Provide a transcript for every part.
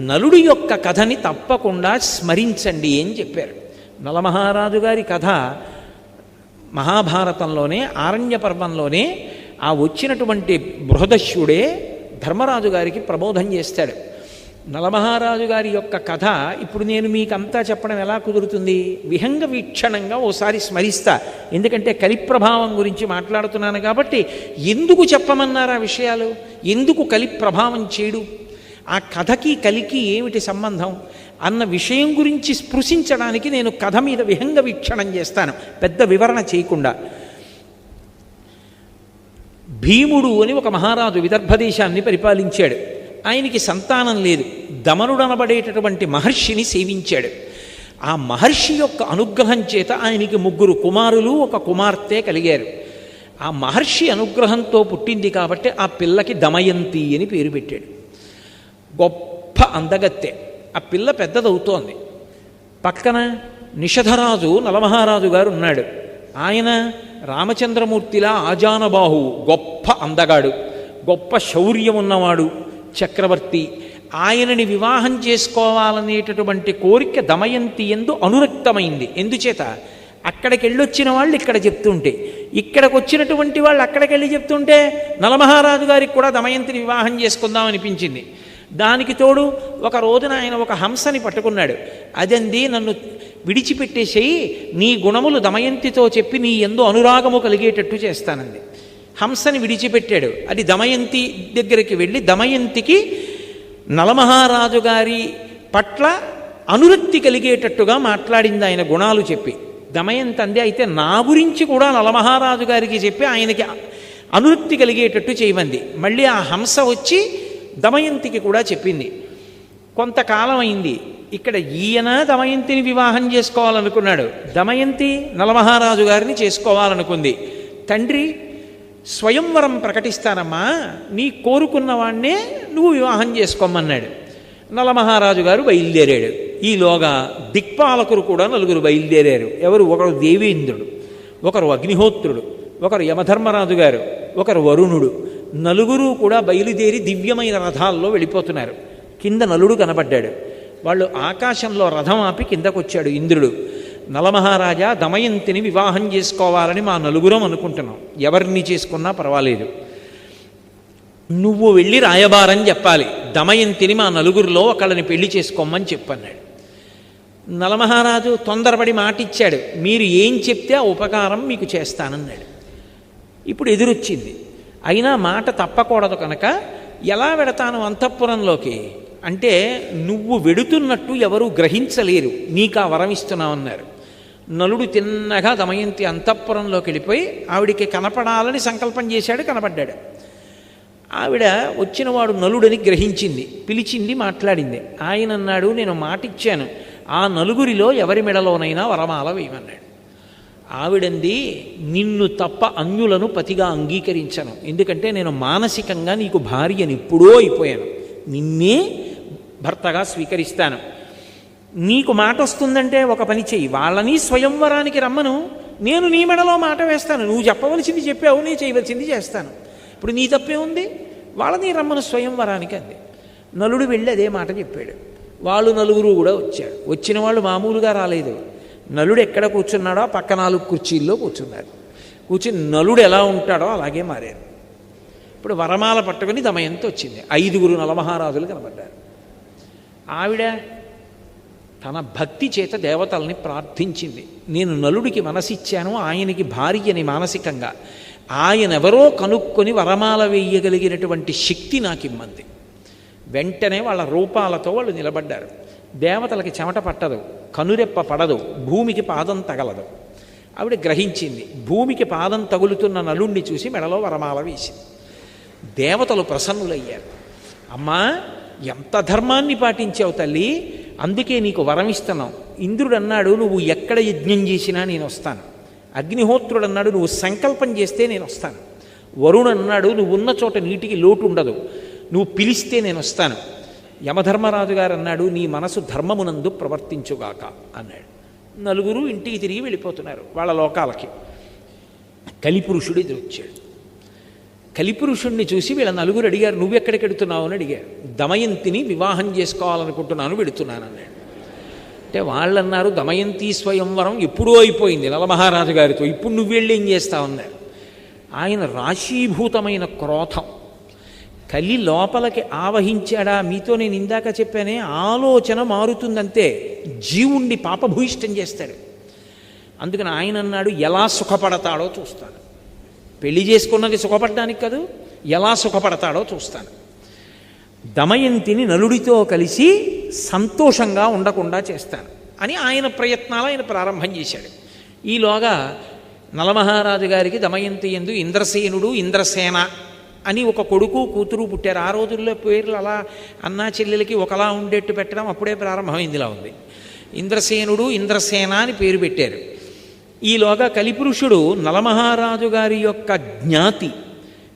నలుడి యొక్క కథని తప్పకుండా స్మరించండి అని చెప్పారు. నలమహారాజు గారి కథ మహాభారతంలోనే ఆరణ్య పర్వంలోనే ఆ వచ్చినటువంటి బృహదశ్యుడే ధర్మరాజు గారికి ప్రబోధం చేస్తాడు. నలమహారాజు గారి యొక్క కథ ఇప్పుడు నేను మీకంతా చెప్పడం ఎలా కుదురుతుంది? విహంగ వీక్షణంగా ఓసారి స్మరిస్తా. ఎందుకంటే కలి ప్రభావం గురించి మాట్లాడుతున్నాను కాబట్టి. ఎందుకు చెప్పమన్నారు ఆ విషయాలు? ఎందుకు కలి ప్రభావం చేయడు? ఆ కథకి కలికి ఏమిటి సంబంధం అన్న విషయం గురించి స్పృశించడానికి నేను కథ మీద విహంగ వీక్షణం చేస్తాను, పెద్ద వివరణ చేయకుండా. భీముడు అని ఒక మహారాజు విదర్భదేశాన్ని పరిపాలించాడు. ఆయనకి సంతానం లేదు. దమనుడనబడేటటువంటి మహర్షిని సేవించాడు. ఆ మహర్షి యొక్క అనుగ్రహం చేత ఆయనకి 3 కుమారులు 1 కుమార్తె కలిగారు. ఆ మహర్షి అనుగ్రహంతో పుట్టింది కాబట్టి ఆ పిల్లకి దమయంతి అని పేరు పెట్టాడు. గొప్ప అందగత్తె. ఆ పిల్ల పెద్దదవుతోంది. పక్కన నిషధరాజు నలమహారాజు గారు ఉన్నాడు. ఆయన రామచంద్రమూర్తిలా ఆజానబాహు, గొప్ప అందగాడు, గొప్ప శౌర్యం ఉన్నవాడు, చక్రవర్తి. ఆయనని వివాహం చేసుకోవాలనేటటువంటి కోరిక దమయంతి యందు అనురక్తమైంది. ఎందుచేత? అక్కడికి వెళ్ళొచ్చిన వాళ్ళు ఇక్కడ చెప్తుంటే, ఇక్కడికి వచ్చినటువంటి వాళ్ళు అక్కడికి వెళ్ళి చెప్తుంటే నలమహారాజు గారికి కూడా దమయంతిని వివాహం చేసుకుందాం అనిపించింది. దానికి తోడు ఒక రోజున ఆయన ఒక హంసని పట్టుకున్నాడు. అదంది, నన్ను విడిచిపెట్టేసేయి, నీ గుణములు దమయంతితో చెప్పి నీ యందు అనురాగము కలిగేటట్టు చేస్తానంది. హంసని విడిచిపెట్టాడు. అది దమయంతి దగ్గరికి వెళ్ళి దమయంతికి నలమహారాజు గారి పట్ల అనురక్తి కలిగేటట్టుగా మాట్లాడింది ఆయన గుణాలు చెప్పి. దమయంతి అంది, అయితే నా గురించి కూడా నలమహారాజు గారికి చెప్పి ఆయనకి అనురక్తి కలిగేటట్టు చేయమంది. మళ్ళీ ఆ హంస వచ్చి దమయంతికి కూడా చెప్పింది. కొంతకాలం అయింది. ఇక్కడ ఈయన దమయంతిని వివాహం చేసుకోవాలనుకున్నాడు, దమయంతి నలమహారాజు గారిని చేసుకోవాలనుకుంది. తండ్రి స్వయంవరం ప్రకటిస్తానమ్మా, నీ కోరుకున్న వాణ్ణే నువ్వు వివాహం చేసుకోమన్నాడు. నలమహారాజు గారు బయలుదేరాడు. ఈలోగా దిక్పాలకులు కూడా 4 బయలుదేరారు. ఎవరు? ఒకరు దేవేంద్రుడు, ఒకరు అగ్నిహోత్రుడు, ఒకరు యమధర్మరాజు గారు, ఒకరు వరుణుడు. 4 కూడా బయలుదేరి దివ్యమైన రథాల్లో వెళ్ళిపోతున్నారు. కింద నలుడు కనబడ్డాడు. వాళ్ళు ఆకాశంలో రథం ఆపి కిందకొచ్చాడు ఇంద్రుడు. నలమహారాజా, దమయంతిని వివాహం చేసుకోవాలని మా 4 అనుకుంటున్నాం, ఎవరిని చేసుకున్నా పర్వాలేదు, నువ్వు వెళ్ళి రాయబారం చెప్పాలి, దమయంతిని మా 4 ఒకళ్ళని పెళ్లి చేసుకోమని చెప్పన్నాడు. నలమహారాజు తొందరపడి మాటిచ్చాడు, మీరు ఏం చెప్తే ఆ ఉపకారం మీకు చేస్తానన్నాడు. ఇప్పుడు ఎదురొచ్చింది. అయినా మాట తప్పకూడదు కనుక ఎలా వెడతాను అంతఃపురంలోకి అంటే, నువ్వు వెడుతున్నట్టు ఎవరూ గ్రహించలేరు, నీకు ఆ వరం ఇస్తున్నామన్నారు. నలుడు తిన్నగా దమయంతి అంతఃపురంలోకి వెళ్ళిపోయి ఆవిడికి కనపడాలని సంకల్పం చేశాడు. కనపడ్డాడు. ఆవిడ వచ్చినవాడు నలుడని గ్రహించింది, పిలిచింది, మాట్లాడింది. ఆయన అన్నాడు, నేను మాటిచ్చాను, ఆ 4 ఎవరి మెడలోనైనా వరమాల వేయమన్నాడు. ఆవిడంది, నిన్ను తప్ప అన్యులను పతిగా అంగీకరించను, ఎందుకంటే నేను మానసికంగా నీకు భార్యని ఎప్పుడో అయిపోయాను, నిన్నే భర్తగా స్వీకరిస్తాను. నీకు మాట వస్తుందంటే ఒక పని చెయ్యి, వాళ్ళని స్వయంవరానికి రమ్మను, నేను నీ మెడలో మాట వేస్తాను, నువ్వు చెప్పవలసింది చెప్పావు, నేను చేయవలసింది చేస్తాను, ఇప్పుడు నీ తప్పే ఉంది, వాళ్ళని రమ్మను స్వయంవరానికి అంది. నలుడు వెళ్ళి అదే మాట చెప్పాడు. వాళ్ళు 4 కూడా వచ్చారు. వచ్చిన వాళ్ళు మామూలుగా రాలేదు. నలుడు ఎక్కడ కూర్చున్నాడో పక్క 4 కుర్చీల్లో కూర్చున్నారు. కూర్చుని నలుడు ఎలా ఉంటాడో అలాగే మారారు. ఇప్పుడు వరమాల పట్టుకుని దమయంతి వచ్చింది. 5 నలమహారాజులు కనబడ్డారు. ఆవిడ తన భక్తి చేత దేవతల్ని ప్రార్థించింది. నేను నలుడికి మనసిచ్చాను, ఆయనకి భార్యని మానసికంగా, ఆయన ఎవరో కనుక్కొని వరమాల వేయగలిగినటువంటి శక్తి నాకు ఇమ్మంది. వెంటనే వాళ్ళ రూపాలతో వాళ్ళు నిలబడ్డారు. దేవతలకి చెమట పట్టదు, కనురెప్ప పడదు, భూమికి పాదం తగలదు. ఆవిడ గ్రహించింది. భూమికి పాదం తగులుతున్న నలుణ్ణి చూసి మెడలో వరమాల వేసింది. దేవతలు ప్రసన్నులయ్యారు. అమ్మా, ఎంత ధర్మాన్ని పాటించావు తల్లి, అందుకే నీకు వరం ఇస్తున్నాం. ఇంద్రుడు అన్నాడు, నువ్వు ఎక్కడ యజ్ఞం చేసినా నేను వస్తాను. అగ్నిహోత్రుడు అన్నాడు, నువ్వు సంకల్పం చేస్తే నేను వస్తాను. వరుణుడు అన్నాడు, నువ్వు ఉన్న చోట నీటికి లోటు ఉండదు, నువ్వు పిలిస్తే నేను వస్తాను. యమధర్మరాజు గారు అన్నాడు, నీ మనసు ధర్మమునందు ప్రవర్తించుగాక అన్నాడు. 4 ఇంటికి తిరిగి వెళ్ళిపోతున్నారు వాళ్ళ లోకాలకి. కలిపురుషుడు ఎదురొచ్చాడు. కలిపురుషుణ్ణి చూసి వీళ్ళ నలుగురు అడిగారు, నువ్వెక్కడికి వెడుతున్నావు అని అడిగారు. దమయంతిని వివాహం చేసుకోవాలనుకుంటున్నాను, వెడుతున్నాను అన్నాడు. అంటే వాళ్ళన్నారు, దమయంతి స్వయంవరం ఎప్పుడూ అయిపోయింది నలమహారాజు గారితో, ఇప్పుడు నువ్వు వెళ్ళి ఏం చేస్తావన్నారు. ఆయన రాశీభూతమైన క్రోధం కలి లోపలికి ఆవహించాడా. మీతో నేను ఇందాక చెప్పానే, ఆలోచన మారుతుందంతే, జీవుణ్ణి పాపభూయిష్టం చేస్తాడు. అందుకని ఆయన అన్నాడు, ఎలా సుఖపడతాడో చూస్తాను. పెళ్లి చేసుకున్నది సుఖపడడానికి కాదు, ఎలా సుఖపడతాడో చూస్తాను. దమయంతిని నలుడితో కలిసి సంతోషంగా ఉండకుండా చేస్తాను అని ఆయన ప్రయత్నాలు ఆయన ప్రారంభం చేశాడు. ఈలోగా నలమహారాజు గారికి దమయంతి యందు ఇంద్రసేనుడు, ఇంద్రసేన అని ఒక కొడుకు కూతురు పుట్టారు. ఆ రోజుల్లో పేర్లు అలా అన్నా చెల్లెలకి ఒకలా ఉండేట్టు పెట్టడం అప్పుడే ప్రారంభమైంది. ఇలా ఉంది. ఇంద్రసేనుడు, ఇంద్రసేన అని పేరు పెట్టారు. ఈలోగా కలిపురుషుడు నలమహారాజు గారి యొక్క జ్ఞాతి,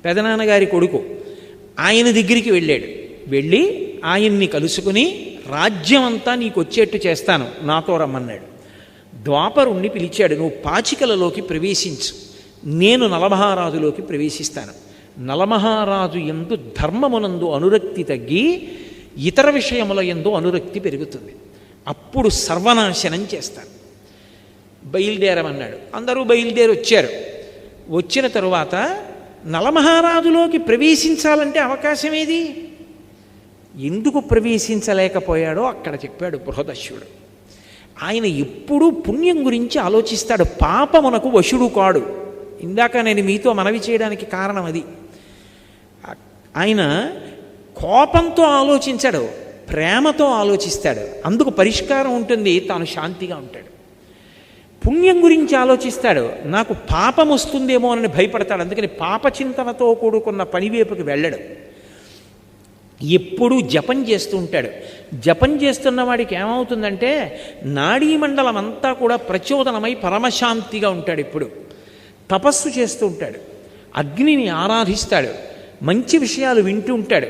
పెదనాన్నగారి కొడుకు, ఆయన దగ్గరికి వెళ్ళాడు. వెళ్ళి ఆయన్ని కలుసుకుని, రాజ్యం అంతా నీకు వచ్చేట్టు చేస్తాను, నాతో రమ్మన్నాడు. ద్వాపరుణ్ణి పిలిచాడు, నువ్వు పాచికలలోకి ప్రవేశించు, నేను నలమహారాజులోకి ప్రవేశిస్తాను. నలమహారాజు యందు ధర్మమునందు అనురక్తి తగ్గి ఇతర విషయముల యందు అనురక్తి పెరుగుతుంది. అప్పుడు సర్వనాశనం చేస్తాను. బయలుదేరమన్నాడు. అందరూ బయలుదేరి వచ్చారు. వచ్చిన తరువాత నలమహారాజులోకి ప్రవేశించాలంటే అవకాశం ఏది? ఎందుకు ప్రవేశించలేకపోయాడో అక్కడ చెప్పాడు బృహదశ్యుడు. ఆయన ఎప్పుడూ పుణ్యం గురించి ఆలోచిస్తాడు, పాపమునకు వశుడు కాడు. ఇందాక నేను మీతో మనవి చేయడానికి కారణం అది. ఆయన కోపంతో ఆలోచించాడు, ప్రేమతో ఆలోచిస్తాడు. అందుకు పరిష్కారం ఉంటుంది, తాను శాంతిగా ఉంటాడు. పుణ్యం గురించి ఆలోచిస్తాడు, నాకు పాపం వస్తుందేమో అని భయపడతాడు. అందుకని పాపచింతనతో కూడుకున్న పనివైపుకి వెళ్ళడు. ఎప్పుడూ జపం చేస్తూ ఉంటాడు. జపం చేస్తున్న వాడికి ఏమవుతుందంటే నాడీమండలం అంతా కూడా ప్రచోదనమై పరమశాంతిగా ఉంటాడు. ఇప్పుడు తపస్సు చేస్తూ ఉంటాడు, అగ్నిని ఆరాధిస్తాడు, మంచి విషయాలు వింటూ ఉంటాడు.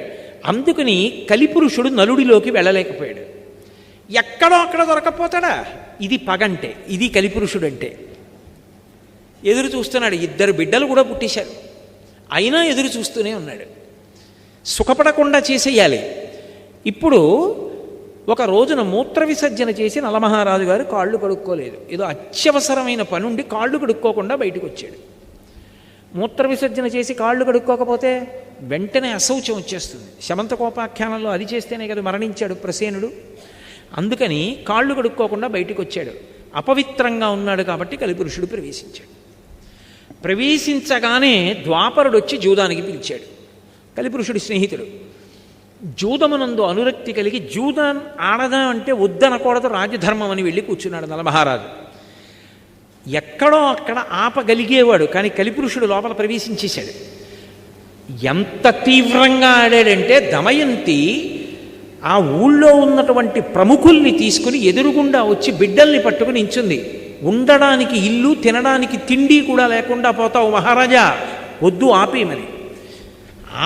అందుకని కలిపురుషుడు నలుడిలోకి వెళ్ళలేకపోయాడు. ఎక్కడో అక్కడ దొరకపోతాడా? ఇది పగంటే, ఇది కలిపురుషుడు అంటే. ఎదురు చూస్తున్నాడు. 2 బిడ్డలు కూడా పుట్టేశారు, అయినా ఎదురు చూస్తూనే ఉన్నాడు. సుఖపడకుండా చేసేయాలి. ఇప్పుడు ఒక రోజున మూత్ర విసర్జన చేసి నలమహారాజు గారు కాళ్ళు కడుక్కోలేదు. ఏదో అత్యవసరమైన పనుండి కాళ్ళు కడుక్కోకుండా బయటకు వచ్చాడు. మూత్ర విసర్జన చేసి కాళ్ళు కడుక్కోకపోతే వెంటనే అశౌచం వచ్చేస్తుంది. శమంతకోపాఖ్యానంలో అది చేస్తేనే కదా మరణించాడు ప్రసేనుడు. అందుకని కాళ్ళు కడుక్కోకుండా బయటకు వచ్చాడు. అపవిత్రంగా ఉన్నాడు కాబట్టి కలిపురుషుడు ప్రవేశించాడు. ప్రవేశించగానే ద్వాపరుడు వచ్చి జూదానికి పిలిచాడు. కలిపురుషుడి స్నేహితుడు. జూదమునందు అనురక్తి కలిగి జూదం ఆడదా అంటే వద్దనకూడదు, రాజధర్మం అని వెళ్ళి కూర్చున్నాడు నలమహారాజు. ఎక్కడో అక్కడ ఆపగలిగేవాడు, కానీ కలిపురుషుడు లోపల ప్రవేశించేశాడు. ఎంత తీవ్రంగా ఆడాడంటే దమయంతి ఆ ఊళ్ళో ఉన్నటువంటి ప్రముఖుల్ని తీసుకుని ఎదురుగుండా వచ్చి బిడ్డల్ని పట్టుకుని నించుంది. ఉండడానికి ఇల్లు, తినడానికి తిండి కూడా లేకుండా పోతావు మహారాజా, వద్దు ఆపేయమని.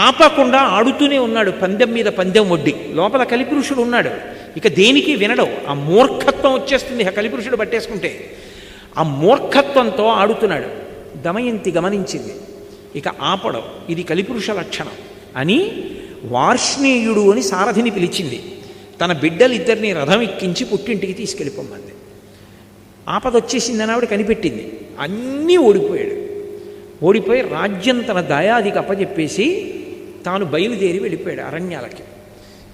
ఆపకుండా ఆడుతూనే ఉన్నాడు, పందెం మీద పందెం వడ్డీ. లోపల కలిపురుషుడు ఉన్నాడు, ఇక దేనికి వినడం. ఆ మూర్ఖత్వం వచ్చేస్తుంది ఆ కలిపురుషుడు పట్టేసుకుంటే. ఆ మూర్ఖత్వంతో ఆడుతున్నాడు. దమయంతి గమనించింది, ఇక ఆపడం ఇది కలిపురుష లక్షణం అని వార్ష్ణేయుడు అని సారథిని పిలిచింది. తన బిడ్డలిద్దరినీ రథం ఎక్కించి పుట్టింటికి తీసుకెళ్ళిపోమంది. ఆపదొచ్చేసిందని ఆవిడ కనిపెట్టింది. అన్నీ ఓడిపోయాడు. ఓడిపోయి రాజ్యం తన దయాదికి అప్పచెప్పేసి తాను బయలుదేరి వెళ్ళిపోయాడు అరణ్యాలకి.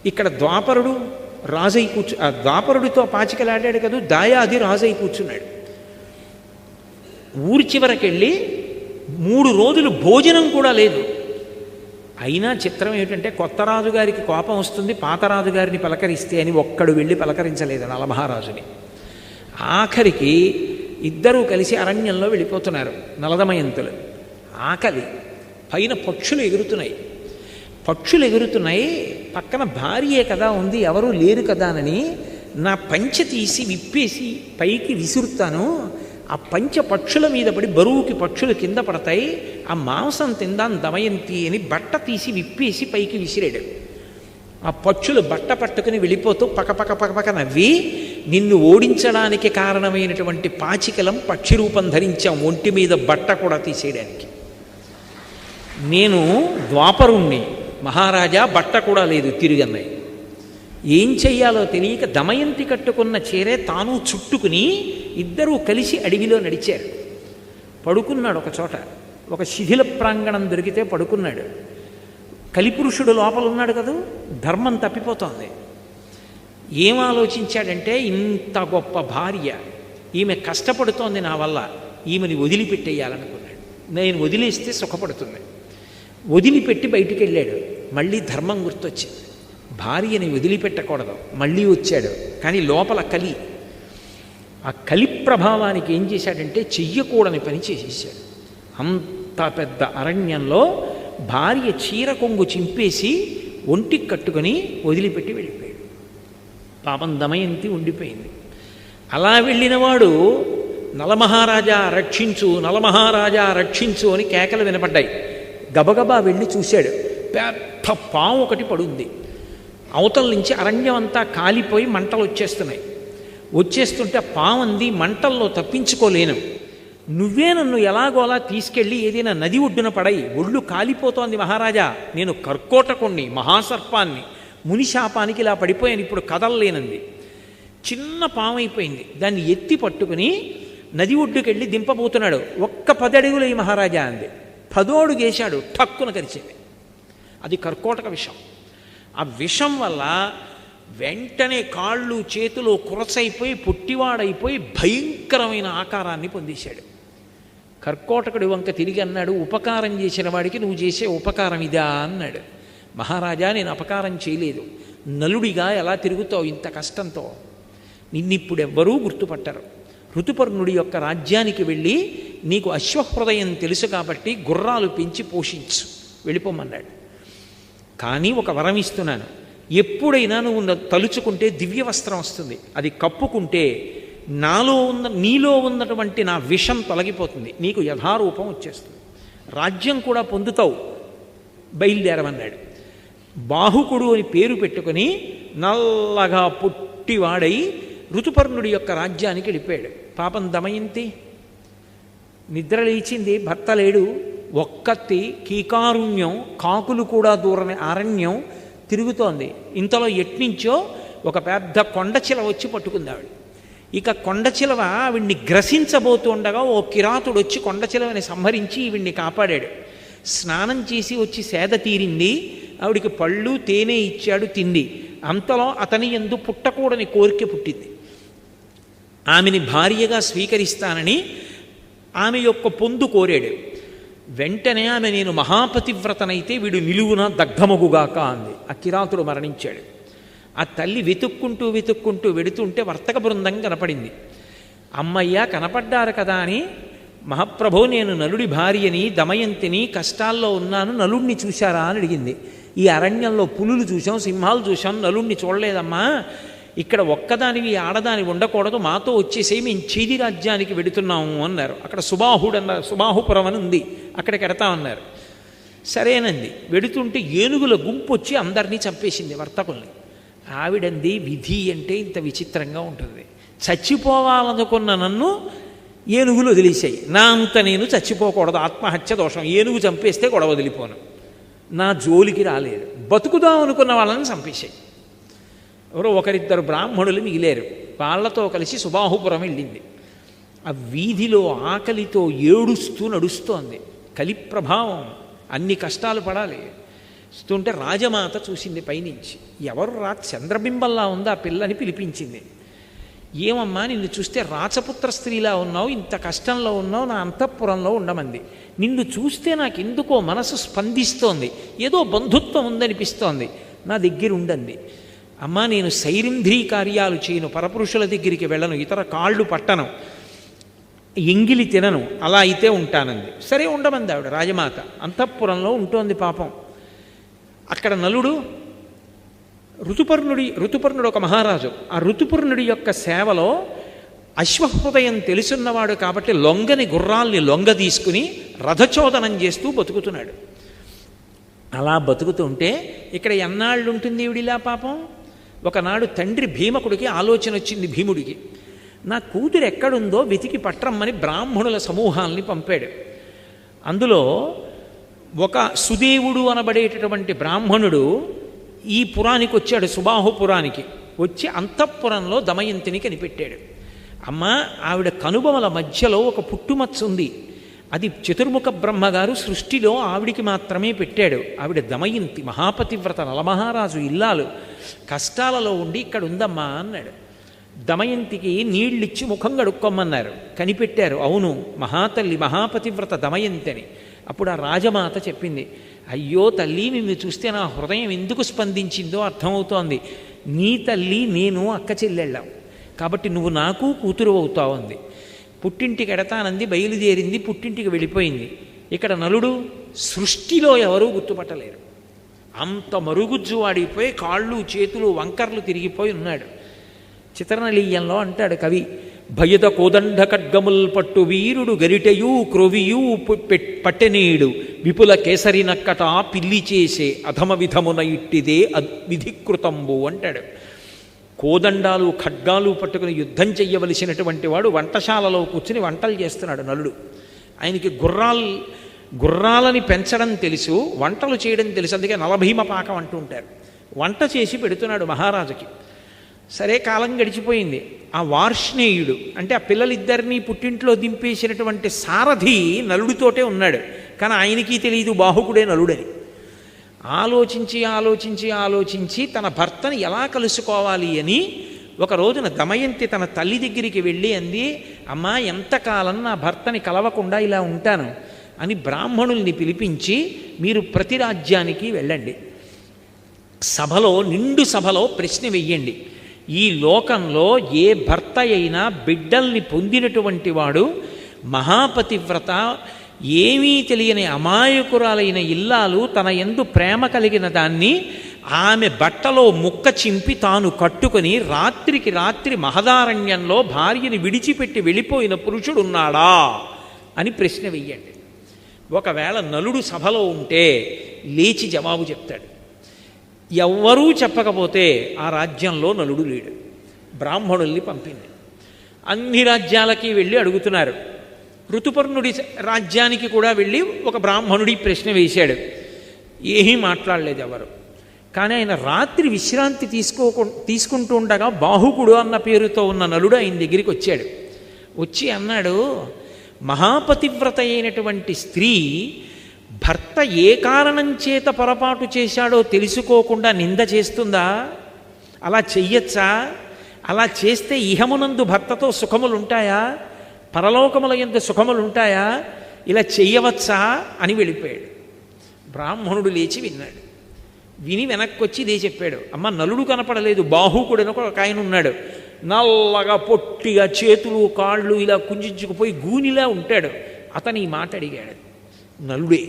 ఇక్కడ ద్వాపరుడు రాజై ఆ ద్వాపరుడితో పాచికలాడాడు కదా, దాయాది రాజై కూర్చున్నాడు. ఊరి చివరకెళ్ళి 3 రోజులు భోజనం కూడా లేదు. అయినా చిత్రం ఏమిటంటే కొత్త రాజుగారికి కోపం వస్తుంది, పాత రాజుగారిని పలకరిస్తే అని ఒక్కడు వెళ్ళి పలకరించలేదు నలమహారాజుని. ఆఖరికి ఇద్దరూ కలిసి అరణ్యంలో వెళ్ళిపోతున్నారు నలదమయంతులు. ఆకలి, పైన పక్షులు ఎగురుతున్నాయి. పక్షులు ఎగురుతున్నాయి, పక్కన భార్యే కదా ఉంది, ఎవరూ లేరు కదా అని నా పంచె తీసి విప్పేసి పైకి విసురుతాను. ఆ పంచ పక్షుల మీద పడి బరువుకి పక్షులు కింద పడతాయి, ఆ మాంసం తిందాం దమయంతి అని బట్ట తీసి విప్పేసి పైకి విసిరాడు. ఆ పక్షులు బట్ట పట్టుకుని వెళ్ళిపోతూ పకపక పకపక నవ్వి, నిన్ను ఓడించడానికి కారణమైనటువంటి పాచికలం పక్షి రూపం ధరించాం, ఒంటి మీద బట్ట కూడా తీసేయడానికి. నేను ద్వాపరుణ్ణి, మహారాజా బట్ట కూడా లేదు తిరిగన్నాయి. ఏం చెయ్యాలో తెలియక దమయంతి కట్టుకున్న చీరే తాను చుట్టుకుని ఇద్దరూ కలిసి అడవిలో నడిచారు. పడుకున్నాడు ఒక చోట, ఒక శిథిల ప్రాంగణం దొరికితే పడుకున్నాడు. కలిపురుషుడు లోపల ఉన్నాడు కదా, ధర్మం తప్పిపోతోంది. ఏం ఆలోచించాడంటే, ఇంత గొప్ప భార్య, ఈమె కష్టపడుతోంది నా వల్ల, ఈమెని వదిలిపెట్టేయాలనుకున్నాడు. నేను వదిలేస్తే సుఖపడుతుంది. వదిలిపెట్టి బయటికి వెళ్ళాడు. మళ్ళీ ధర్మం గుర్తొచ్చింది, భార్యని వదిలిపెట్టకూడదు. మళ్ళీ వచ్చాడు, కానీ లోపల కలి. ఆ కలి ప్రభావానికి ఏం చేశాడంటే చెయ్యకూడని పని చేసేసాడు. అంత పెద్ద అరణ్యంలో భార్య చీర కొంగు చింపేసి ఒంటికి కట్టుకొని వదిలిపెట్టి వెళ్ళిపోయాడు. పాపం దమయంతి ఉండిపోయింది. అలా వెళ్ళినవాడు నలమహారాజా రక్షించు, నలమహారాజా రక్షించు అని కేకలు వినపడ్డాయి. గబగబా వెళ్ళి చూశాడు. పెద్ద పాము ఒకటి పడుంది. అవతల నుంచి అరణ్యం అంతా కాలిపోయి మంటలు వచ్చేస్తున్నాయి. వచ్చేస్తుంటే పాము అంది, మంటల్లో తప్పించుకోలేను, నువ్వే నన్ను ఎలాగోలా తీసుకెళ్ళి ఏదైనా నది ఒడ్డున పడయి, ఒళ్ళు కాలిపోతోంది మహారాజా, నేను కర్కోటకుణ్ణి, మహాసర్పాన్ని, మునిశాపానికి ఇలా పడిపోయాను, ఇప్పుడు కదలలేనంది. చిన్న పాము అయిపోయింది. దాన్ని ఎత్తి పట్టుకుని నది ఒడ్డుకెళ్ళి దింపబోతున్నాడు. ఒక్క 10 అడుగులు ఈ మహారాజా అంది. 10వ అడుగు వేశాడు, ఠక్కున కరిచింది. అది కర్కోటక విషం. ఆ విషం వల్ల వెంటనే కాళ్ళు చేతులు కురసైపోయి పొట్టివాడైపోయి భయంకరమైన ఆకారాన్ని పొందేశాడు. కర్కోటకుడి వంక తిరిగి అన్నాడు, ఉపకారం చేసిన వాడికి నువ్వు చేసే ఉపకారం ఇదా అన్నాడు. మహారాజా, నేను అపకారం చేయలేదు, నలుడిగా ఎలా తిరుగుతావు ఇంత కష్టంతో, నిన్నిప్పుడు ఎవ్వరూ గుర్తుపట్టరు. ఋతుపర్ణుడి యొక్క రాజ్యానికి వెళ్ళి నీకు అశ్వహృదయం తెలుసు కాబట్టి గుర్రాలు పెంచి పోషించు, వెళ్ళిపోమన్నాడు. కానీ ఒక వరం ఇస్తున్నాను, ఎప్పుడైనా నువ్వు తలుచుకుంటే దివ్య వస్త్రం వస్తుంది, అది కప్పుకుంటే నీలో ఉన్నటువంటి నా విషం తొలగిపోతుంది, నీకు యథారూపం వచ్చేస్తుంది, రాజ్యం కూడా పొందుతావు, బయలుదేరమన్నాడు. బాహుకుడు అని పేరు పెట్టుకుని నల్లగా పుట్టివాడై ఋతుపర్ణుడి యొక్క రాజ్యానికి వెళ్ళిపోయాడు. పాపం దమయంతి నిద్ర లేచింది, భర్త లేడు, ఒక్కత్తి కీకారుణ్యం, కాకులు కూడా దూరని అరణ్యం తిరుగుతోంది. ఇంతలో ఎట్నుంచో ఒక పెద్ద కొండచిలవ వచ్చి పట్టుకుంది ఆవిడ. ఇక కొండచిలవ ఆవిడ్ని గ్రసించబోతుండగా ఓ కిరాతుడు వచ్చి కొండచిలవని సంహరించి ఈవిడ్ని కాపాడాడు. స్నానం చేసి వచ్చి సేద తీరింది. ఆవిడికి పళ్ళు తేనె ఇచ్చాడు, తింది. అంతలో అతని యందు పుట్టకూడని కోరిక పుట్టింది. ఆమెని భార్యగా స్వీకరిస్తానని ఆమె యొక్క పొందు కోరాడు. వెంటనే ఆమె, నేను మహాపతివ్రతనైతే వీడు నిలువున దగ్ధమగుగాక అంది. ఆ కిరాతుడు మరణించాడు. ఆ తల్లి వెతుక్కుంటూ వెడుతుంటే వర్తక బృందం కనపడింది. అమ్మయ్య కనపడ్డారు కదా అని, మహాప్రభో నేను నలుడి భార్యని, దమయంతిని, కష్టాల్లో ఉన్నాను, నలుడిని చూశారా అని అడిగింది. ఈ అరణ్యంలో పులులు చూసాం, సింహాలు చూసాం, నలుడిని చూడలేదమ్మా, ఇక్కడ ఒక్కదానివి ఆడదాని ఉండకూడదు, మాతో వచ్చేసి మేము చేది రాజ్యానికి వెడుతున్నాము అన్నారు. అక్కడ సుబాహుపురం అని ఉంది, అక్కడికి ఎడతామన్నారు. సరేనంది. వెడుతుంటే ఏనుగుల గుంపు వచ్చి అందరినీ చంపేసింది, వర్తకుల్ని. ఆవిడంది, విధి అంటే ఇంత విచిత్రంగా ఉంటుంది, చచ్చిపోవాలనుకున్న నన్ను ఏనుగులు వదిలేశాయి, నా అంత నేను చచ్చిపోకూడదు, ఆత్మహత్య దోషం, ఏనుగు చంపేస్తే గొడవ వదిలిపోను, నా జోలికి రాలేదు, బతుకుదాం అనుకున్న వాళ్ళని చంపేశాయి. ఎవరో ఒకరిద్దరు బ్రాహ్మణులు మిగిలేరు, వాళ్ళతో కలిసి సుబాహుపురం వెళ్ళింది. ఆ వీధిలో ఆకలితో ఏడుస్తూ నడుస్తోంది. కలి ప్రభావం, అన్ని కష్టాలు పడాలి. వస్తుంటే రాజమాత చూసింది పైనుంచి. ఎవరు చంద్రబింబంలా ఉందా పిల్లని పిలిపించింది. ఏమమ్మా, నిన్ను చూస్తే రాచపుత్ర స్త్రీలా ఉన్నావు, ఇంత కష్టంలో ఉన్నావు, నా అంతఃపురంలో ఉండమంది. నిన్ను చూస్తే నాకు ఎందుకో మనసు స్పందిస్తోంది, ఏదో బంధుత్వం ఉందనిపిస్తోంది, నా దగ్గర ఉండండి. అమ్మా, నేను సైరింధ్రీ కార్యాలు చేయను, పరపురుషుల దగ్గరికి వెళ్ళను, ఇతర కాళ్ళు పట్టను, ఎంగిలి తినను, అలా అయితే ఉంటానంది. సరే ఉండమంది ఆవిడ. రాజమాత అంతఃపురంలో ఉంటోంది పాపం. అక్కడ నలుడు ఋతుపర్ణుడు ఒక మహారాజు. ఆ ఋతుపర్ణుడి యొక్క సేవలో అశ్వహృదయం తెలుసున్నవాడు కాబట్టి లొంగని గుర్రాల్ని లొంగ తీసుకుని రథచోదనం చేస్తూ బతుకుతున్నాడు. అలా బతుకుతుంటే ఇక్కడ ఎన్నాళ్ళు ఉంటుంది ఈవిడిలా పాపం. ఒకనాడు తండ్రి భీమకుడికి ఆలోచన వచ్చింది. భీముడికి, నా కూతురు ఎక్కడుందో వెతికి పట్రమ్మని బ్రాహ్మణుల సమూహాల్ని పంపాడు. అందులో ఒక సుదేవుడు అనబడేటటువంటి బ్రాహ్మణుడు ఈ పురానికి వచ్చాడు, సుబాహుపురానికి వచ్చి అంతఃపురంలో దమయంతిని కనిపెట్టాడు. అమ్మ, ఆవిడ కనుబొమల మధ్యలో ఒక పుట్టుమచ్చ ఉంది, అది చతుర్ముఖ బ్రహ్మగారు సృష్టిలో ఆవిడికి మాత్రమే పెట్టాడు. ఆవిడ దమయంతి, మహాపతివ్రత, నలమహారాజు ఇల్లాలు, కష్టాలలో ఉండి ఇక్కడ ఉందమ్మా అన్నాడు. దమయంతికి నీళ్ళిచ్చి ముఖం కడుక్కోమన్నారు, కనిపెట్టారు. అవును, మహాతల్లి మహాపతివ్రత దమయంతి అని. అప్పుడు ఆ రాజమాత చెప్పింది, అయ్యో తల్లి, నిన్ను చూస్తే నా హృదయం ఎందుకు స్పందించిందో అర్థమవుతోంది. నీ తల్లి నేను అక్క చెల్లెళ్ళాం కాబట్టి నువ్వు నాకు కూతురు అవుతావు అంది. పుట్టింటికి ఎడతానంది, బయలుదేరింది, పుట్టింటికి వెళ్ళిపోయింది. ఇక్కడ నలుడు సృష్టిలో ఎవరూ గుర్తుపట్టలేరు, అంత మరుగుజ్జు వాడిపోయి కాళ్ళు చేతులు వంకర్లు తిరిగిపోయి ఉన్నాడు. చిత్రనలీయంలో అంటాడు కవి, భయద కోదండ ఖడ్గముల్ పట్టు వీరుడు గరిటయూ క్రొవియూ పట్టెనీడు విపుల కేసరి నక్కట పిల్లి చేసే అధమ విధమున ఇట్టిదే విధికృతంబు అంటాడు. కోదండాలు ఖడ్గాలు పట్టుకుని యుద్ధం చెయ్యవలసినటువంటి వాడు వంటశాలలో కూర్చుని వంటలు చేస్తున్నాడు నలుడు. ఆయనకి గుర్రాలని పెంచడం తెలుసు, వంటలు చేయడం తెలుసు, అందుకే నలభీమ పాకం అంటూ ఉంటారు. వంట చేసి పెడుతున్నాడు మహారాజుకి. సరే, కాలం గడిచిపోయింది. ఆ వార్ష్ణేయుడు అంటే ఆ పిల్లలిద్దరినీ పుట్టింట్లో దింపేసినటువంటి సారథి నలుడితోటే ఉన్నాడు, కానీ ఆయనకి తెలియదు బాహుకుడే నలుడని. ఆలోచించి ఆలోచించి ఆలోచించి తన భర్తని ఎలా కలుసుకోవాలి అని ఒక రోజున దమయంతి తన తల్లి దగ్గరికి వెళ్ళి అంది, అమ్మా, ఎంతకాలం నా భర్తని కలవకుండా ఇలా ఉంటాను అని బ్రాహ్మణుల్ని పిలిపించి, మీరు ప్రతి రాజ్యానికి వెళ్ళండి, సభలో నిండు సభలో ప్రశ్న వెయ్యండి, ఈ లోకంలో ఏ భర్త అయినా బిడ్డల్ని పొందినటువంటి వాడు మహాపతివ్రత, ఏమీ తెలియని అమాయకురాలైన ఇల్లాలు తన యందు ప్రేమ కలిగిన దాన్ని ఆమె బట్టలో ముక్క చింపి తాను కట్టుకొని రాత్రికి రాత్రి మహదారణ్యంలో భార్యని విడిచిపెట్టి వెళ్ళిపోయిన పురుషుడున్నాడా అని ప్రశ్న వెయ్యండి. ఒకవేళ నలుడు సభలో ఉంటే లేచి జవాబు చెప్తాడు. ఎవ్వరూ చెప్పకపోతే ఆ రాజ్యంలో నలుడు లేడు. బ్రాహ్మణుల్ని పంపింది, అన్ని రాజ్యాలకి వెళ్ళి అడుగుతున్నారు. ఋతుపర్ణుడి రాజ్యానికి కూడా వెళ్ళి ఒక బ్రాహ్మణుడి ప్రశ్న వేశాడు, ఏమీ మాట్లాడలేదు ఎవరు. కానీ ఆయన రాత్రి విశ్రాంతి తీసుకుంటూ ఉండగా బాహుకుడు అన్న పేరుతో ఉన్న నలుడు ఆయన దగ్గరికి వచ్చాడు. వచ్చి అన్నాడు, మహాపతివ్రత అయినటువంటి స్త్రీ భర్త ఏ కారణం చేత పొరపాటు చేశాడో తెలుసుకోకుండా నింద చేస్తుందా? అలా చెయ్యొచ్చా? అలా చేస్తే ఇహమునందు భర్తతో సుఖములుంటాయా? పరలోకముల యందు సుఖములుంటాయా? ఇలా చెయ్యవచ్చా అని వెళ్ళిపోయాడు. బ్రాహ్మణుడు లేచి విన్నాడు. విని వెనక్కి వచ్చి ఇదే చెప్పాడు. అమ్మ, నలుడు కనపడలేదు, బాహుకుడని ఒక ఆయన ఉన్నాడు, నల్లగా పొట్టిగా చేతులు కాళ్ళు ఇలా కుంచుకుపోయి గూనిలా ఉంటాడు, అతను ఈ మాట అడిగాడు. నలుడే.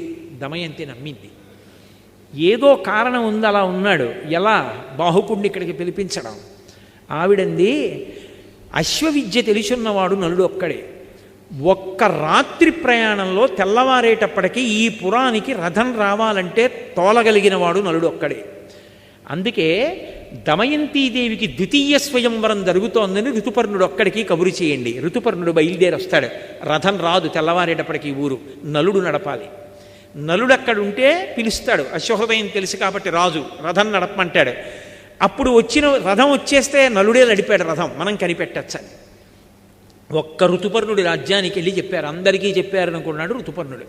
దమయంతి నమ్మింది. ఏదో కారణం ఉంది, అలా ఉన్నాడు. ఎలా? బాహుకుడిని ఇక్కడికి పిలిపించడం. ఆవిడంది, అశ్వవిద్య తెలిసున్నవాడు నలుడు ఒక్కడే. ఒక్క రాత్రి ప్రయాణంలో తెల్లవారేటప్పటికీ ఈ పురానికి రథం రావాలంటే తోలగలిగిన వాడు నలుడు ఒక్కడే. అందుకే దమయంతీదేవికి ద్వితీయ స్వయంవరం జరుగుతోందని ఋతుపర్ణుడు ఒక్కడికి కబురు చేయండి. ఋతుపర్ణుడు బయలుదేరి వస్తాడు. రథం రాదు తెల్లవారేటప్పటికి ఊరు, నలుడు నడపాలి. నలుడు అక్కడుంటే పిలుస్తాడు. అశ్వహృదయం తెలుసు కాబట్టి రాజు రథం నడపమంటాడు. అప్పుడు వచ్చిన రథం వచ్చేస్తే నలుడే నడిపాడు రథం, మనం కనిపెట్టచ్చని. ఒక్క ఋతుపర్ణుడి రాజ్యానికి వెళ్ళి చెప్పారు, అందరికీ చెప్పారనుకున్నాడు ఋతుపర్ణుడు.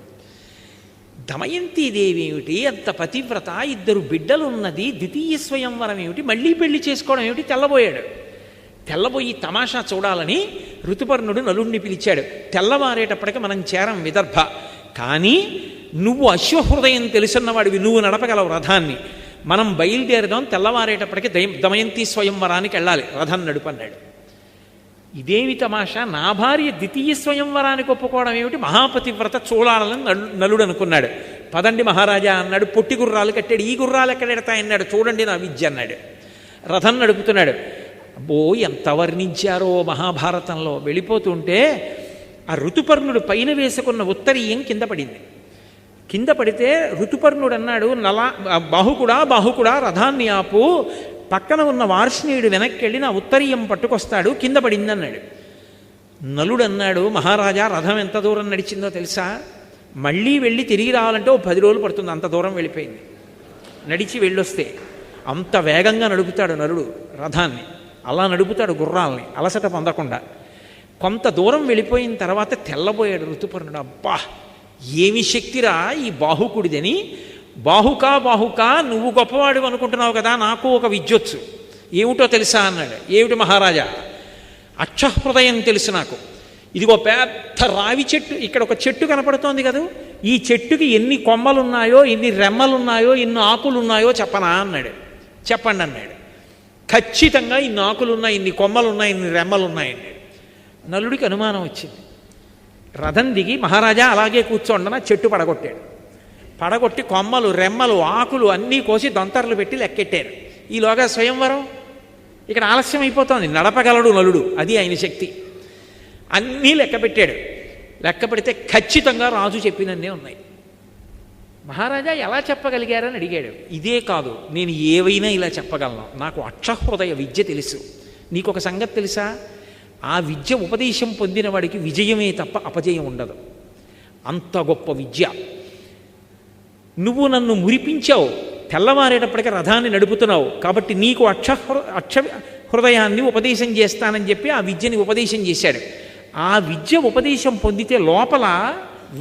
దమయంతీదేవి ఏమిటి అంత పతివ్రత, ఇద్దరు బిడ్డలు ఉన్నది, ద్వితీయ స్వయంవరం ఏమిటి, మళ్ళీ పెళ్లి చేసుకోవడం ఏమిటి? తెల్లబోయాడు. తెల్లబోయి తమాషా చూడాలని ఋతుపర్ణుడు నలుడిని పిలిచాడు. తెల్లవారేటప్పటికి మనం చేరం విదర్భ, కానీ నువ్వు అశ్వహృదయం తెలుసున్నవాడివి, నువ్వు నడపగలవు రథాన్ని, మనం బయలుదేరదాం, తెల్లవారేటప్పటికి దమయంతి స్వయంవరానికి వెళ్ళాలి, రథం నడుపన్నాడు. ఇదేమి తమాషా, నా భార్య ద్వితీయ స్వయంవరానికి ఒప్పుకోవడం ఏమిటి, మహాపతివ్రత చూడాలని నలుడు అనుకున్నాడు. పదండి మహారాజా అన్నాడు. పొట్టి గుర్రాలు కట్టాడు. ఈ గుర్రాలు ఎక్కడ ఎడతాయన్నాడు. చూడండి నా విద్య అన్నాడు. రథం నడుపుతున్నాడు. అబ్బో, ఎంత వర్ణించారో మహాభారతంలో. వెళ్ళిపోతుంటే ఆ ఋతుపర్ణుడు పైన వేసుకున్న ఉత్తరీయం కింద పడింది. కింద పడితే ఋతుపర్ణుడు అన్నాడు, బాహుకుడా రథాన్ని ఆపు, పక్కన ఉన్న వార్ష్ణేయుడు వెనక్కి వెళ్ళి నా ఉత్తరీయం పట్టుకొస్తాడు, కింద పడిందన్నాడు. నలుడు అన్నాడు, మహారాజా రథం ఎంత దూరం నడిచిందో తెలుసా? మళ్ళీ వెళ్ళి తిరిగి రావాలంటే ఓ 10 రోజులు పడుతుంది, అంత దూరం వెళ్ళిపోయింది. నడిచి వెళ్ళొస్తే అంత వేగంగా నడుపుతాడు నలుడు రథాన్ని, అలా నడుపుతాడు గుర్రాలని అలసట పొందకుండా. కొంత దూరం వెళ్ళిపోయిన తర్వాత తెల్లబోయాడు ఋతుపర్ణుడు. అబ్బా ఏమి శక్తిరా ఈ బాహుకుడిదని. బాహుకా నువ్వు గొప్పవాడు అనుకుంటున్నావు కదా, నాకు ఒక విద్యొచ్చు, ఏమిటో తెలుసా అన్నాడు. ఏమిటి మహారాజా? అక్షహృదయం తెలుసు నాకు. ఇదిగో పెద్ద రావి చెట్టు, ఇక్కడ ఒక చెట్టు కనపడుతోంది కదా, ఈ చెట్టుకి ఎన్ని కొమ్మలున్నాయో, ఎన్ని రెమ్మలున్నాయో, ఎన్ని ఆకులున్నాయో చెప్పనా అన్నాడు. చెప్పండి అన్నాడు. ఖచ్చితంగా ఇన్ని ఆకులున్నాయి, ఇన్ని కొమ్మలున్నాయి, ఇన్ని రెమ్మలున్నాయి అన్నాడు. నలుడికి అనుమానం వచ్చింది. రథం దిగి మహారాజా అలాగే కూర్చోండన చెట్టు పడగొట్టాడు. పడగొట్టి కొమ్మలు రెమ్మలు ఆకులు అన్నీ కోసి దొంతర్లు పెట్టి లెక్కెట్టారు. ఈలోగా స్వయంవరం ఇక్కడ ఆలస్యం అయిపోతుంది. నడపగలడు నలుడు, అది ఆయన శక్తి. అన్నీ లెక్క పెట్టాడు. లెక్క పెడితే ఖచ్చితంగా రాజు చెప్పినన్నే ఉన్నాయి. మహారాజా ఎలా చెప్పగలిగారని అడిగాడు. ఇదే కాదు, నేను ఏవైనా ఇలా చెప్పగలను, నాకు అక్షహృదయ విద్య తెలుసు. నీకు ఒక సంగతి తెలుసా? ఆ విద్య ఉపదేశం పొందిన వాడికి విజయమే తప్ప అపజయం ఉండదు. అంత గొప్ప విద్య. నువ్వు నన్ను మురిపించావు, తెల్లవారేటప్పటికీ రథాన్ని నడుపుతున్నావు, కాబట్టి నీకు అక్ష హృదయాన్ని ఉపదేశం చేస్తానని చెప్పి ఆ విద్యని ఉపదేశం చేశాడు. ఆ విద్య ఉపదేశం పొందితే లోపల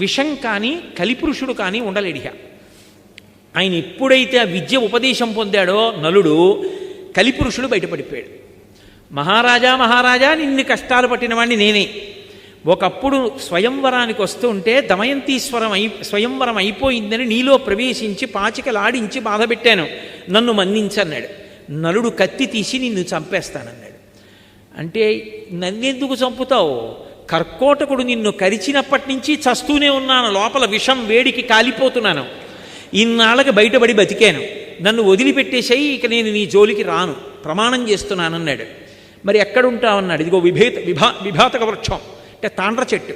విషం కానీ కలిపురుషుడు కానీ ఉండలేడిగా. ఆయన ఎప్పుడైతే ఆ విద్య ఉపదేశం పొందాడో నలుడు, కలిపురుషుడు బయటపడిపోయాడు. మహారాజా నిన్ను కష్టాలు పట్టిన వాడిని నేనే. ఒకప్పుడు స్వయంవరానికి వస్తూ ఉంటే స్వయంవరం అయిపోయిందని నీలో ప్రవేశించి పాచికలాడించి బాధపెట్టాను, నన్ను మన్నించన్నాడు. నలుడు కత్తి తీసి నిన్ను చంపేస్తానన్నాడు. అంటే నన్నెందుకు చంపుతావు? కర్కోటకుడు నిన్ను కరిచినప్పటి నుంచి చస్తూనే ఉన్నాను, లోపల విషం వేడికి కాలిపోతున్నాను, ఇన్నాళ్ళకి బయటపడి బతికాను, నన్ను వదిలిపెట్టేసేయి, ఇక నేను నీ జోలికి రాను, ప్రమాణం చేస్తున్నానన్నాడు. మరి ఎక్కడుంటావన్నాడు. ఇదిగో విభాతక వృక్షం అంటే తాండ్ర చెట్టు,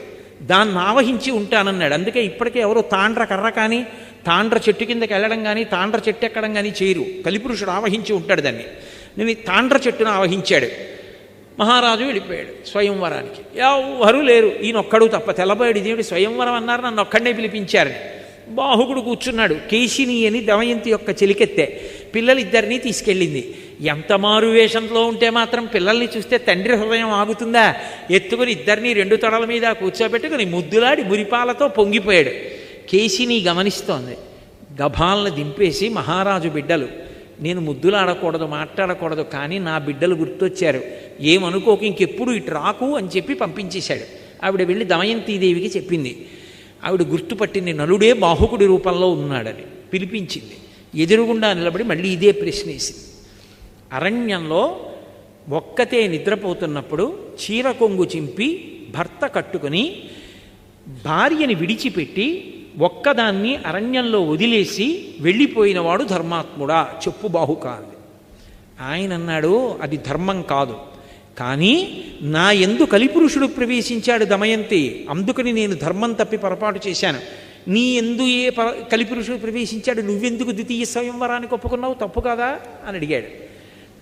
దాన్ని ఆవహించి ఉంటానన్నాడు. అందుకే ఇప్పటికే ఎవరో తాండ్ర కర్ర కానీ తాండ్ర చెట్టు కిందకి వెళ్ళడం కానీ తాండ్ర చెట్టు ఎక్కడం కానీ చేయరు. కలిపురుషుడు ఆవహించి ఉంటాడు దాన్ని. నేను ఈ తాండ్ర చెట్టును ఆవహించాడు. మహారాజు వెళ్ళిపోయాడు స్వయంవరానికి. ఎవరు లేరు, ఈయనొక్కడు తప్ప. తెల్లబోయాడు. ఇదేమిటి స్వయంవరం అన్నారు, నన్ను ఒక్కడనే పిలిపించారని. బాహుకుడు కూర్చున్నాడు. కేశిని అని దమయంతి యొక్క చెలికెత్తే పిల్లలిద్దరినీ తీసుకెళ్ళింది. ఎంత మారు వేషంలో ఉంటే మాత్రం పిల్లల్ని చూస్తే తండ్రి హృదయం ఆగుతుందా? ఎత్తుకుని ఇద్దరినీ 2 తొడల మీద కూర్చోబెట్టుకుని ముద్దులాడి మురిపాలతో పొంగిపోయాడు. కేశిని గమనిస్తోంది. గభాలను దింపేసి మహారాజు బిడ్డలు, నేను ముద్దులాడకూడదు మాట్లాడకూడదు, కానీ నా బిడ్డలు గుర్తొచ్చారు, ఏమనుకోకు, ఇంకెప్పుడు ఇటు రాకు అని చెప్పి పంపించేశాడు. ఆవిడ వెళ్ళి దమయంతీదేవికి చెప్పింది. ఆవిడ గుర్తుపట్టింది, నలుడే బాహుకుడి రూపంలో ఉన్నాడని. పిలిపించింది. ఎదురుగుండా నిలబడి మళ్ళీ ఇదే ప్రశ్న వేసింది. అరణ్యంలో ఒక్కతే నిద్రపోతున్నప్పుడు చీర కొంగు చింపి భర్త కట్టుకుని భార్యని విడిచిపెట్టి ఒక్కదాన్ని అరణ్యంలో వదిలేసి వెళ్ళిపోయినవాడు ధర్మాత్ముడా చెప్పు బాహుక అంది. ఆయన అన్నాడు, అది ధర్మం కాదు, కానీ నా యందు కలిపురుషుడు ప్రవేశించాడు దమయంతి, అందుకని నేను ధర్మం తప్పి పొరపాటు చేశాను. నీ ఎందు కలిపురుషుడు ప్రవేశించాడు, నువ్వెందుకు ద్వితీయ స్వయంవరానికి ఒప్పుకున్నావు, తప్పు కాదా అని అడిగాడు.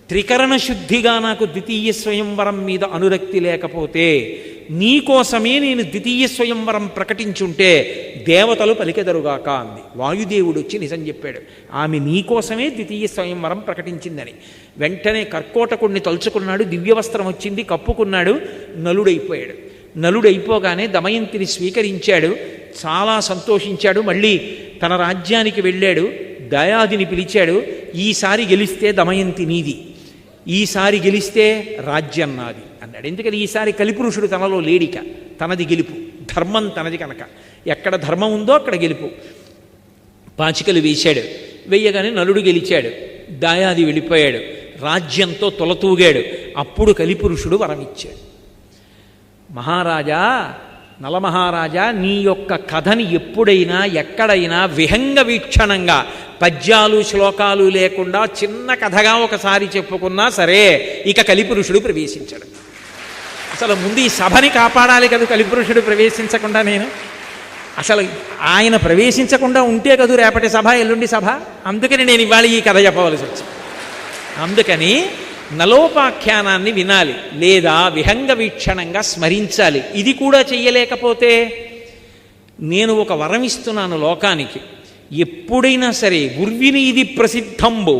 త్రికరణ శుద్ధిగా నాకు ద్వితీయ స్వయంవరం మీద అనురక్తి లేకపోతే నీకోసమే నేను ద్వితీయ స్వయంవరం ప్రకటించుంటే దేవతలు పలికెదరుగాక అంది. వాయుదేవుడు వచ్చి నిజం చెప్పాడు, ఆమె నీకోసమే ద్వితీయ స్వయంవరం ప్రకటించిందని. వెంటనే కర్కోటకుడిని తలుచుకున్నాడు, దివ్యవస్త్రం వచ్చింది, కప్పుకున్నాడు, నలుడైపోయాడు. నలుడైపోగానే దమయంతిని స్వీకరించాడు, చాలా సంతోషించాడు. మళ్ళీ తన రాజ్యానికి వెళ్ళాడు. దయాదిని పిలిచాడు. ఈసారి గెలిస్తే దమయంతి నీది, ఈసారి గెలిస్తే రాజ్యం నాది అన్నాడు. ఎందుకని ఈసారి కలిపురుషుడు తనలో లేడిక, తనది గెలుపు, ధర్మం తనది కనుక. ఎక్కడ ధర్మం ఉందో అక్కడ గెలుపు. పాచికలు వేశాడు. వెయ్యగానే నలుడు గెలిచాడు. దాయాది వెళ్ళిపోయాడు. రాజ్యంతో తొలతూగాడు. అప్పుడు కలిపురుషుడు వరమిచ్చాడు. మహారాజా, నలమహారాజా, నీ యొక్క కథని ఎప్పుడైనా ఎక్కడైనా విహంగ వీక్షణంగా పద్యాలు శ్లోకాలు లేకుండా చిన్న కథగా ఒకసారి చెప్పుకున్నా సరే ఇక కలిపురుషుడు ప్రవేశించడు. అసలు ముందు ఈ సభని కాపాడాలి కదా, కలిపురుషుడు ప్రవేశించకుండా నేను అసలు ఆయన ప్రవేశించకుండా ఉంటే కదూ రేపటి సభ, ఎల్లుండి సభ. అందుకని నేను ఇవాళ ఈ కథ చెప్పవలసి వచ్చింది. అందుకని నలోపాఖ్యానాన్ని వినాలి, లేదా విహంగ వీక్షణంగా స్మరించాలి. ఇది కూడా చెయ్యలేకపోతే నేను ఒక వరం ఇస్తున్నాను లోకానికి. ఎప్పుడైనా సరే ఉర్వినీది ప్రసిద్ధంబో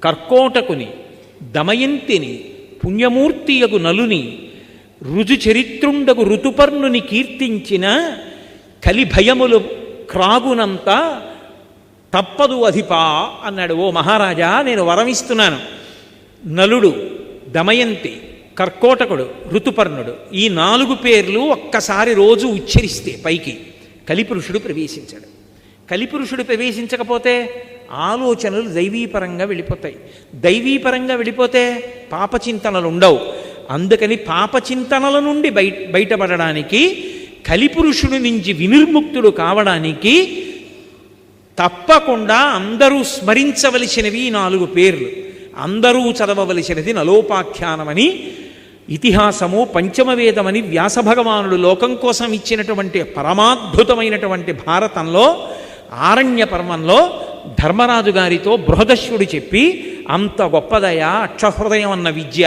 కర్కోటకుని దమయంతిని పుణ్యమూర్తియగు నలుని రుజుచరిత్రుండగు ఋతుపర్ణుని కీర్తించిన కలిభయములు క్రాగునంత తప్పదు అధిపా అన్నాడు. ఓ మహారాజా, నేను వరమిస్తున్నాను. నలుడు, దమయంతి, కర్కోటకుడు, ఋతుపర్ణుడు, ఈ 4 పేర్లు ఒక్కసారి రోజు ఉచ్చరిస్తే పైకి కలిపురుషుడు ప్రవేశించాడు. కలిపురుషుడు ప్రవేశించకపోతే ఆలోచనలు దైవీపరంగా వెళ్ళిపోతాయి. దైవీపరంగా వెళ్ళిపోతే పాపచింతనలు ఉండవు. అందుకని పాపచింతనల నుండి బయటపడడానికి, కలిపురుషుడి నుంచి వినిర్ముక్తుడు కావడానికి తప్పకుండా అందరూ స్మరించవలసినవి 4 పేర్లు. అందరూ చదవవలసినది నలోపాఖ్యానమని, ఇతిహాసము పంచమవేదమని వ్యాసభగవానుడు లోకం కోసం ఇచ్చినటువంటి పరమాద్భుతమైనటువంటి భారతంలో ఆరణ్య పర్వంలో ధర్మరాజు గారితో బృహదశ్వుడు చెప్పి, అంత గొప్పదయా అక్షహృదయం అన్న విద్య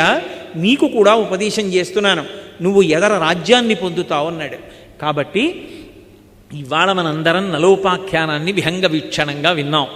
నీకు కూడా ఉపదేశం చేస్తున్నాను, నువ్వు ఎదర రాజ్యాన్ని పొందుతావు అన్నాడు. కాబట్టి ఇవాళ మనందరం నలోపాఖ్యానాన్ని విహంగ వీక్షణంగా విన్నాం.